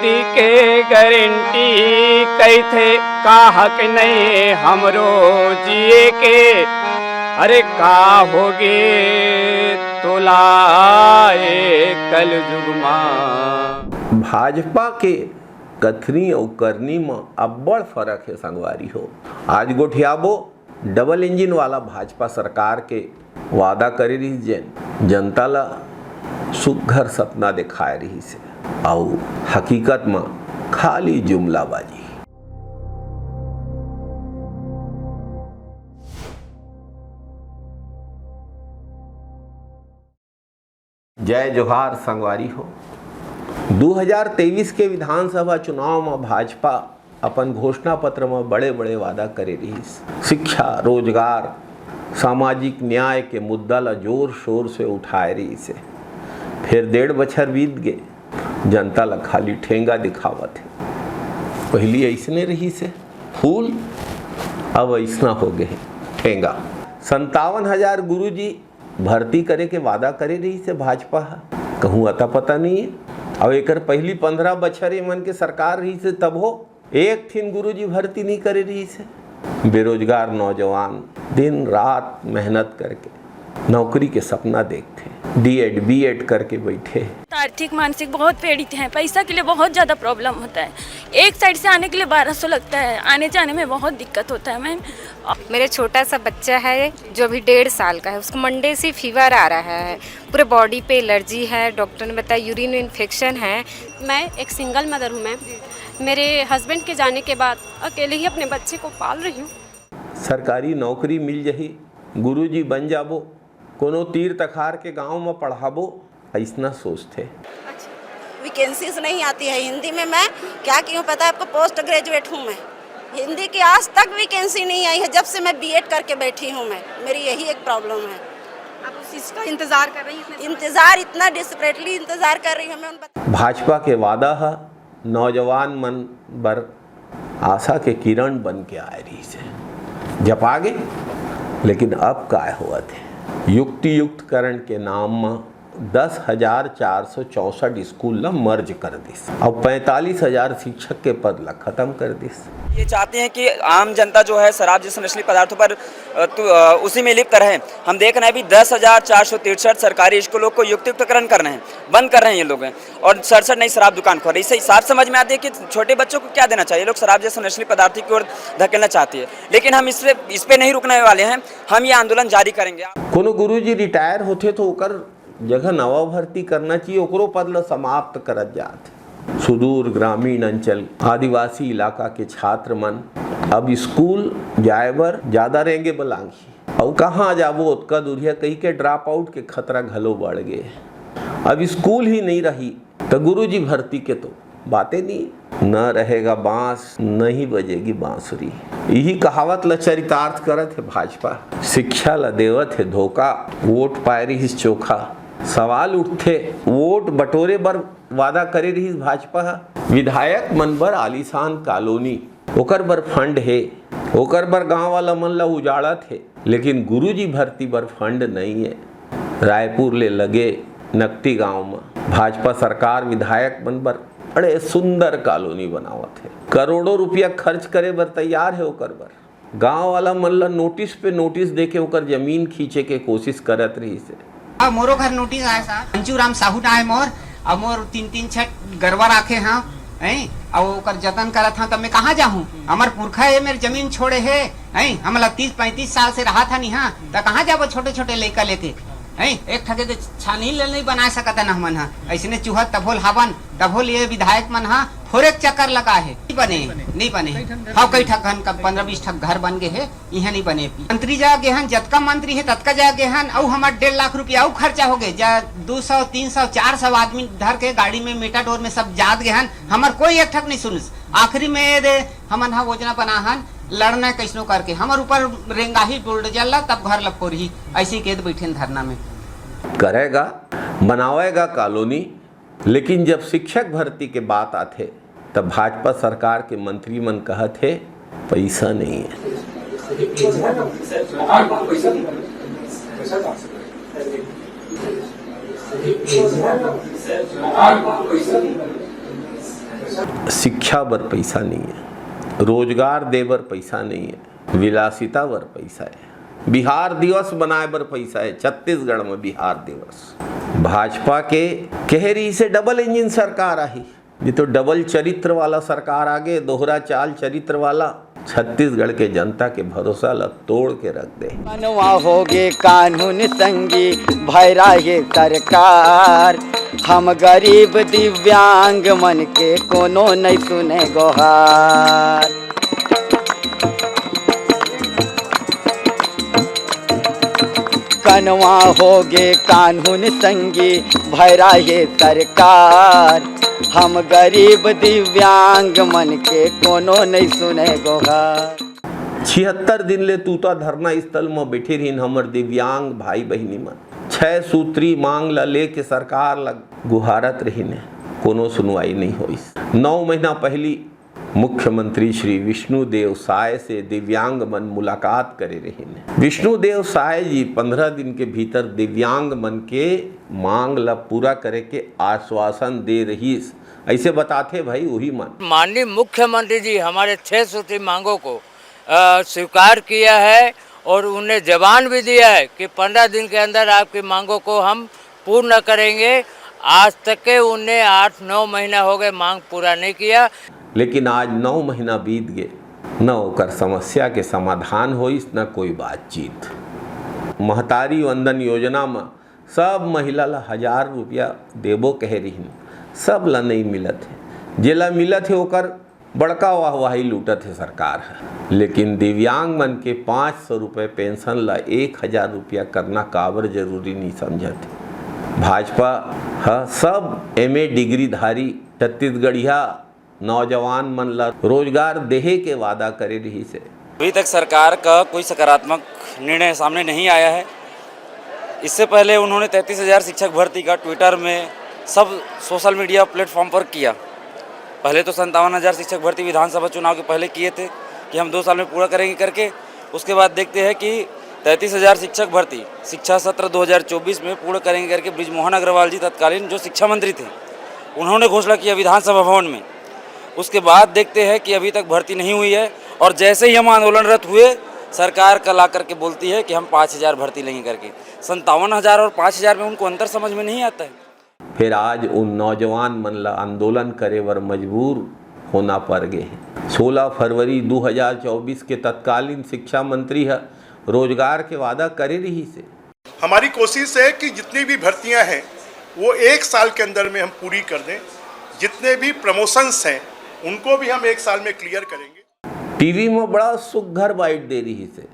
मोदी के गारंटी कई थे का हक नहीं हमरो जिए के। अरे का होगे तोलाए कल युग मां। भाजपा के कथनी और करनी में अब्बड़ फर्क है संगवारी हो। आज गोठियाबो डबल इंजन वाला भाजपा सरकार के वादा करे रही जेन जनता ला सुघर सपना दिखाए रही से और हकीकत में खाली जुमलाबाजी। जय जोहार संगवारी हो। 2023 के विधानसभा चुनाव में भाजपा अपन घोषणा पत्र में बड़े बड़े वादा करे रही। शिक्षा, रोजगार, सामाजिक न्याय के मुद्दा ला जोर शोर से उठाए रही से। फिर 1.5 बछर बीत गए, जनता ला खाली ठेंगा दिखावत है। पहली ऐसने रही से फूल, अब ऐसना हो गए ठेंगा। 57,000 गुरुजी भर्ती करे के वादा करे रही से भाजपा कहूँ अता पता नहीं है। अब एकर पहली 15 बछर मन के सरकार रही से तब हो एक थिन गुरुजी भर्ती नहीं करे रही से। बेरोजगार नौजवान दिन रात मेहनत करके नौकरी के सपना देखते, D.Ed, B.Ed करके बैठे। आर्थिक मानसिक बहुत पीड़ित हैं, पैसा के लिए बहुत ज़्यादा प्रॉब्लम होता है। एक साइड से आने के लिए 1200 लगता है, आने जाने में बहुत दिक्कत होता है। मैम मेरे छोटा सा बच्चा है जो अभी 1.5 साल का है, उसको मंडे से फीवर आ रहा है, पूरे बॉडी पे एलर्जी है, डॉक्टर ने बताया यूरिन इन्फेक्शन है। मैं एक सिंगल मदर हूँ मैम। मेरे हस्बैंड के जाने के बाद अकेले ही अपने बच्चे को पाल रही हूँ। सरकारी नौकरी मिल जही, गुरुजी बन जाबो, कोनो तीर तखार के गांव में पढ़ाबो, ऐसना सोचते। वैकेंसीज नहीं आती है हिंदी में। मैं क्या की हूँ पता है आपको, पोस्ट ग्रेजुएट हूँ मैं। हिंदी की आज तक वैकेंसी नहीं आई है जब से मैं B.Ed करके बैठी हूँ मैं। मेरी यही एक प्रॉब्लम है। आप उस चीज़ का इंतजार कर रही हैं? इंतजार इतना डिस्परेटली इंतजार कर रही हूँ मैं। भाजपा के वादा है नौजवान मन बर आशा के किरण बन के आए रही से जब आगे, लेकिन अब काय हुआ थे युक्ति युक्त करण के नाम में 10,464 स्कूल ला मर्ज कर दिस और 45,000 शिक्षक के पद ला खत्म कर दिस। ये चाहते हैं कि आम जनता जो है शराब जैसे नशीले पदार्थों पर उसी में लिप्त रहे। हम देख रहे हैं अभी 10,463 सरकारी स्कूलों को युक्तियुक्तकरण कर रहे हैं, बंद कर रहे हैं ये लोग, और 67 नई शराब दुकान खोल रहे हैं। इससे हिसाब समझ में आती है कि छोटे बच्चों को क्या देना चाहिए। लोग शराब जैसे नशीले पदार्थों की ओर धकेलना चाहती है, लेकिन हम इस पे नहीं रुकने वाले हैं। हम ये आंदोलन जारी करेंगे। कोनो गुरुजी रिटायर होते तो ओकर जगह नवा भर्ती करना चाहिए, ओकरो पद ला समाप्त करत जात। सुदूर ग्रामीण अंचल आदिवासी इलाका के छात्र मन अब स्कूल जाए बर ज्यादा रहेंगे बलांगी और कहाँ जाबो उतका दूरिया कही के ड्रॉप आउट के खतरा घलो बढ़ गए। अब स्कूल ही नहीं रही तो गुरुजी भर्ती के तो बातें नहीं। न रहेगा बांस नहीं बजेगी बांसुरी, यही कहावत ला चरितार्थ करत है भाजपा। शिक्षा ला देवत है धोखा, वोट पाए रही चोखा। सवाल उठते वोट बटोरे बर वादा करे रही भाजपा। विधायक मन बर आलीशान कॉलोनी, ओकर बर फंड है, ओकर बर गांव वाला मन ला उजाड़त है, लेकिन गुरुजी भर्ती बर फंड नहीं है। रायपुर ले लगे नकटी गांव में भाजपा सरकार विधायक मन बर बड़े सुंदर कॉलोनी बनावत है, करोड़ों रुपया खर्च करे बर तैयार है। ओकर बर गांव वाला मन ला नोटिस पे नोटिस देके ओकर जमीन खींचे के कोशिश करत रही से। मोरो घर नोटिस आए साहब, पंचूराम साहू आए मोर, अब मोर 3-3 छठ गरबा राखे हाँ और ओकर जतन करत हाँ। तब मैं कहाँ जाऊँ, हमार पुरखा है मेरे जमीन छोड़े है हमला 30-35 साल से रहा था नहीं हाँ, तो कहाँ जाबो छोटे छोटे लड़का लेके एक ठगे तो छानी नहीं बना सकता न हमन हा। ऐसने चूहा तभोल हवन तभोल ये विधायक मन हा फोरेक चक्कर लगा है, नहीं बने हाँ। कई ठग 15-20 ठग घर बन गए है, यहाँ नहीं बने। मंत्री जा गए हन, जतका मंत्री है ततका जा गए हन, और हमारे 1.5 लाख रुपया और खर्चा हो गए। 200, 300, 400 आदमी धर के गाड़ी में मेटाडोर में सब जात गए हन, हमार कोई एक ठग नहीं सुन। आखिरी में हमन हा योजना बना हन लड़ना कैसनो करके, हमारे ऊपर रेंगा ही बुलडोजर ला तब घर लपकोर ही ऐसी केद बैठे धरना में। करेगा बनावेगा कॉलोनी, लेकिन जब शिक्षक भर्ती के बात आते तब भाजपा सरकार के मंत्री मन कहत है पैसा नहीं है। शिक्षा बर पैसा नहीं है, रोजगार दे बर पैसा नहीं है, विलासिता बर पैसा है, बिहार दिवस बनाए बर पैसा है। छत्तीसगढ़ में बिहार दिवस भाजपा के कहरी से डबल इंजन सरकार आई, ये तो डबल चरित्र वाला सरकार आगे, दोहरा चाल चरित्र वाला छत्तीसगढ़ के जनता के भरोसा ला तोड़ के रख दे। मनवा होगे कानून संगी भैरा ये सरकार, हम गरीब दिव्यांग मन के कोनो नहीं सुने गोहार। कनवा होगे कानून संगी भैरा ये सरकार, हम गरीब दिव्यांग मन के कोनो नहीं सुने गोहार। 76 दिन ले तूता धरना स्थल में बैठे रहीन हमर दिव्यांग भाई बहिनी मन, 6 सूत्री मांग ला लेके सरकार ला गुहारत रहीने, कोनो सुनवाई नहीं हुई। 9 महीना पहली मुख्यमंत्री श्री विष्णुदेव साय से दिव्यांग मन मुलाकात करे रहीने। विष्णुदेव साय जी 15 दिन के भीतर दिव्यांग मन के मांग ला पूरा करे के आश्वासन दे रही, ऐसे बताते भाई वही मन। माननीय मुख्यमंत्री जी हमारे 6 सूत्री मांगों को स्वीकार किया है और उन्हें जवान भी दिया है कि 15 दिन के अंदर आपकी मांगों को हम पूर्ण करेंगे। आज तक के उन्हें 8-9 महीना हो गए मांग पूरा नहीं किया, लेकिन आज 9 महीना बीत गए, न ओकर समस्या के समाधान होइस न कोई बातचीत। महतारी वंदन योजना में सब महिला ला 1000 रुपया देबो कह रही, सब ला नहीं मिलत है, जेला मिलत है ओकर बड़का वाहवाही लूटत है सरकार है। लेकिन दिव्यांग मन के 500 रुपये पेंशन ला 1000 रुपया करना काबर जरूरी नहीं समझत है। भाजपा सब MA डिग्रीधारी छत्तीसगढ़िया नौजवान मन ला रोजगार देहे के वादा करे रही से। अभी तक सरकार का कोई सकारात्मक निर्णय सामने नहीं आया है। इससे पहले उन्होंने 33,000 शिक्षक भर्ती का ट्विटर में सब सोशल मीडिया प्लेटफॉर्म पर किया। पहले तो 57,000 शिक्षक भर्ती विधानसभा चुनाव के पहले किए थे कि हम 2 साल में पूरा करेंगे करके। उसके बाद देखते हैं कि 33,000 शिक्षक भर्ती शिक्षा सत्र 2024 में पूर्ण करेंगे करके बृजमोहन अग्रवाल जी तत्कालीन जो शिक्षा मंत्री थे उन्होंने घोषणा किया विधानसभा भवन में। उसके बाद देखते हैं कि अभी तक भर्ती नहीं हुई है और जैसे ही हम आंदोलनरत हुए सरकार कल आकर के बोलती है कि हम 5,000 भर्ती लेंगे करके। 57,000 और 5,000 में उनको अंतर समझ में नहीं आता है। फिर आज उन नौजवान मन ला आंदोलन करे वर मजबूर होना पड़ गए। 16 फरवरी 2024 के तत्कालीन शिक्षा मंत्री है रोजगार के वादा करे रही से। हमारी कोशिश है कि जितनी भी भर्तियां हैं वो 1 साल के अंदर में हम पूरी कर दें। जितने भी प्रमोशंस हैं उनको भी हम 1 साल में क्लियर करेंगे। टीवी में बड़ा सुघर बाइट दे रही से,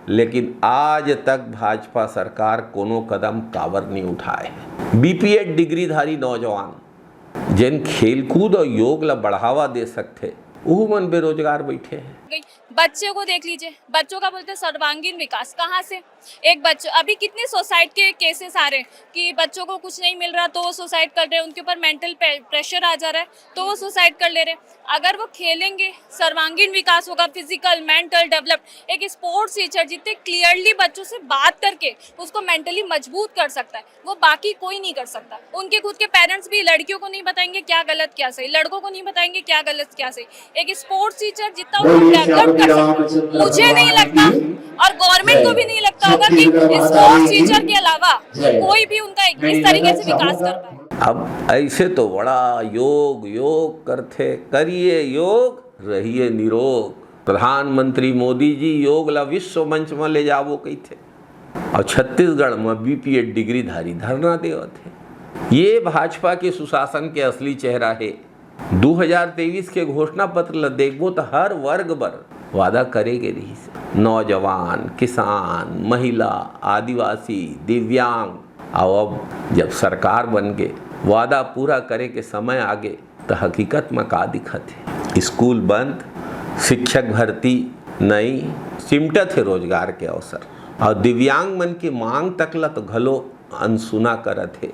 लेकिन आज तक भाजपा सरकार कोनो कदम काबर नहीं उठाए। BPEd डिग्रीधारी नौजवान जिन खेलकूद और योग ला बढ़ावा दे सकते वो मन बेरोजगार बैठे हैं। बच्चों को देख लीजिए, बच्चों का बोलते सर्वांगीण विकास कहाँ से? एक बच्चों अभी कितने सुसाइड के केसेस आ रहे हैं कि बच्चों को कुछ नहीं मिल रहा तो वो सुसाइड कर रहे हैं, उनके ऊपर मेंटल प्रेशर आ जा रहा है तो वो सुसाइड कर ले रहे हैं। अगर वो खेलेंगे सर्वांगीण विकास होगा, फिजिकल मेंटल डेवलप। एक स्पोर्ट्स टीचर जितने क्लियरली बच्चों से बात करके उसको मेंटली मजबूत कर सकता है वो बाकी कोई नहीं कर सकता। उनके खुद के पेरेंट्स भी लड़कियों को नहीं बताएंगे क्या गलत क्या सही, लड़कों को नहीं बताएंगे क्या गलत क्या सही। एक स्पोर्ट्स टीचर जितना डेवलप कर सकता मुझे नहीं लगता और गवर्नमेंट को भी नहीं लगता होगा कि स्पोर्ट्स टीचर के अलावा कोई भी उनका इस तरीके से विकास कर पाए। अब ऐसे तो बड़ा योग करते, करिए योग रहिए निरोग। प्रधानमंत्री मोदी जी योग ला विश्व मंच में ले जावो कही थे और छत्तीसगढ़ में BPEd डिग्रीधारी धरना देवत है। ये भाजपा के सुशासन के असली चेहरा है। 2023 के घोषणा पत्र ला देखबो तो हर वर्ग बर वादा करेगे रही से। नौजवान, किसान, महिला, आदिवासी, दिव्यांग। अब जब सरकार बन गए वादा पूरा करे के समय आगे तो हकीकत में का दिखत है? स्कूल बंद, शिक्षक भर्ती नहीं, सिमटत है रोजगार के अवसर और दिव्यांग मन की मांग तकला तो घलो अनसुना करत है।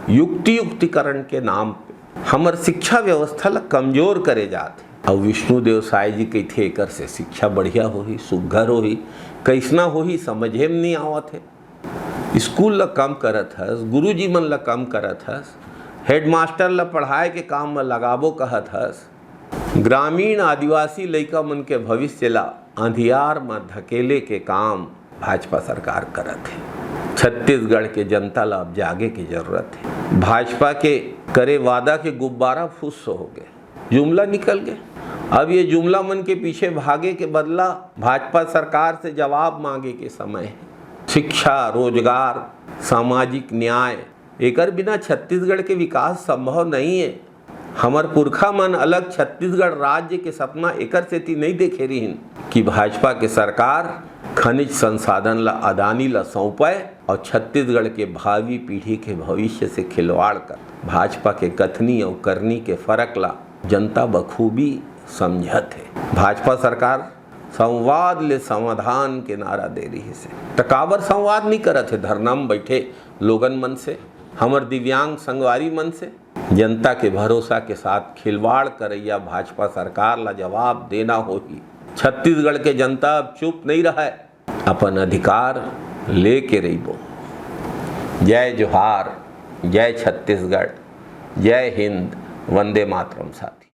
युक्तिकरण के नाम पे हमर शिक्षा व्यवस्था ला कमजोर करे जाते और विष्णुदेव साय जी कही थे एकर से शिक्षा बढ़िया होही, सुघर होही, कैसना होही समझे में नहीं आवत है। स्कूल ला कम करत हस, गुरुजी मन ला कम करत हस, हेडमास्टर ला पढ़ाए के काम में लगाबो कहत हस, ग्रामीण आदिवासी लइका मन के भविष्य ला अंधियार में धकेले के काम भाजपा सरकार करत है। छत्तीसगढ़ के जनता ला अब जागे की जरूरत है। भाजपा के करे वादा के गुब्बारा फुस हो गए, जुमला निकल गए। अब ये जुमला मन के पीछे भागे के बदला भाजपा सरकार से जवाब मांगे के समय है। शिक्षा, रोजगार, सामाजिक न्याय, एकर बिना छत्तीसगढ़ के विकास संभव नहीं है। हमर पुरखा मन अलग छत्तीसगढ़ राज्य के सपना एकर सेती नहीं देखे रहिन कि भाजपा के सरकार खनिज संसाधन ला अदानी ला सौंपे और छत्तीसगढ़ के भावी पीढ़ी के भविष्य से खिलवाड़ कर। भाजपा के कथनी और करनी के फर्क ला जनता बखूबी समझत है। भाजपा सरकार संवाद ले समाधान के नारा दे रही है। टकावर संवाद नहीं करत है, धरना में बैठे लोगन मन से, हमर दिव्यांग संगवारी मन से। जनता के भरोसा के साथ खिलवाड़ करैया भाजपा सरकार ला जवाब देना होगी। छत्तीसगढ़ के जनता अब चुप नहीं रहे, अपन अधिकार लेके रहिबो। जय जोहार, जय छत्तीसगढ़, जय हिंद, वंदे मातरम साथी।